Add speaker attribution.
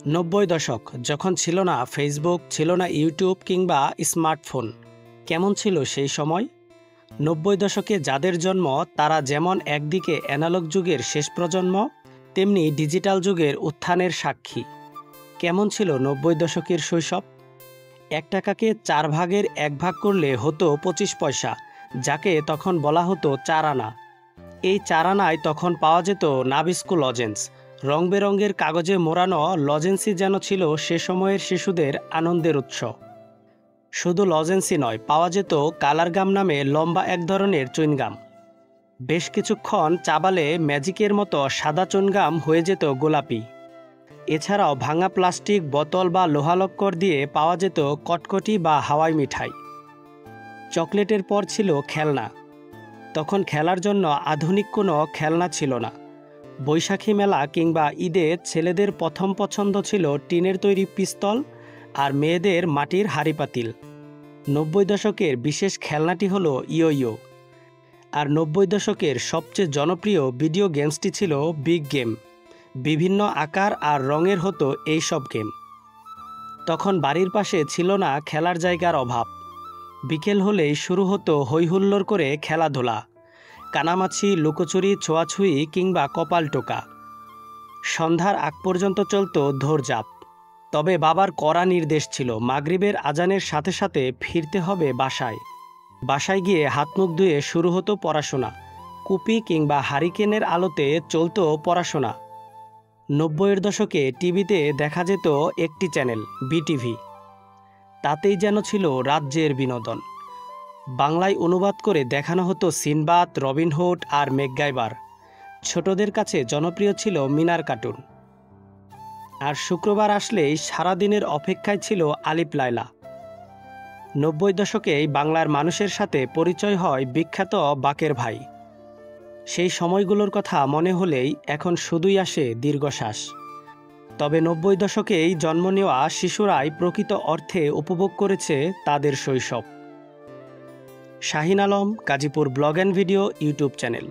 Speaker 1: ৯০ দশক যখন ছিল না ফেসবুক, ছিল না ইউটিউব কিংবা স্মার্টফোন, কেমন ছিল সেই সময়? ৯০ দশকে যাদের জন্ম তারা যেমন একদিকে অ্যানালগ যুগের শেষ প্রজন্ম, তেমনি ডিজিটাল যুগের উত্থানের সাক্ষী। কেমন ছিল ৯০ দশকের শৈশব? ১ টাকাকে ৪ ভাগের ১ ভাগ করলে হতো ২৫ পয়সা, যাকে তখন বলা হতো ৪ আনা। এই ৪ আনায় তখন পাওয়া যেত নাবিস্কো লজেন্স। রং বেরঙের কাগজে মোড়ানো লজেন্সই যেন ছিল সে সময়ের শিশুদের আনন্দের উৎস। শুধু লজেন্সই নয়, পাওয়া যেত কালারগাম নামে লম্বা এক ধরনের চুইনগাম। বেশ কিছুক্ষণ চাবালে ম্যাজিকের মতো সাদা চুইনগাম হয়ে যেত গোলাপি। এছাড়াও ভাঙা প্লাস্টিক বোতল বা লোহালক্কর দিয়ে পাওয়া যেত কটকটি বা হাওয়াই মিঠাই। চকলেটের পর ছিল খেলনা। তখন খেলার জন্য আধুনিক কোনো খেলনা ছিল না। বৈশাখী মেলা কিংবা ঈদে ছেলেদের প্রথম পছন্দ ছিল টিনের তৈরি পিস্তল আর মেয়েদের মাটির হাঁড়ি পাতিল। ৯০ দশকের বিশেষ খেলনাটি হলো ইয়ো ইয়ো। আর ৯০ দশকের সবচেয়ে জনপ্রিয় ভিডিও গেমসটি ছিল বিগ গেম। বিভিন্ন আকার আর রঙের হতো এই সব গেম। তখন বাড়ির পাশে ছিল না খেলার জায়গার অভাব। বিকেল হলেই শুরু হতো হইহুল্লোড় করে খেলাধুলা, কানামাছি, লুকোচুরি, ছোঁয়াছুঁয়ি কিংবা কপাল টোকা। সন্ধ্যার আগ পর্যন্ত চলত দৌড়ঝাঁপ। তবে বাবার কড়া নির্দেশ ছিল, মাগরিবের আজানের সাথে সাথে ফিরতে হবে বাসায়। বাসায় গিয়ে হাত মুখ ধুয়ে শুরু হতো পড়াশোনা। কুপি কিংবা হারিকেনের আলোতে চলত পড়াশোনা। ৯০-এর দশকে টিভিতে দেখা যেত একটি চ্যানেল, বিটিভি। তাতেই যেন ছিল রাজ্যের বিনোদন। বাংলায় অনুবাদ করে দেখানো হতো সিনবাদ, রবিনহুড আর ম্যাকগাইভার। ছোটদের কাছে জনপ্রিয় ছিল মিনার কার্টুন। আর শুক্রবার আসলেই সারাদিনের অপেক্ষায় ছিল আলিফ লায়লা। ৯০ দশকেই বাংলার মানুষের সাথে পরিচয় হয় বিখ্যাত বাকের ভাই। সেই সময়গুলোর কথা মনে হলেই এখন শুধুই আসে দীর্ঘশ্বাস। তবে ৯০ দশকেই জন্ম নেওয়া শিশুরাই প্রকৃত অর্থে উপভোগ করেছে তাদের শৈশব। Shahin Alam, Gazipur blog and video YouTube channel.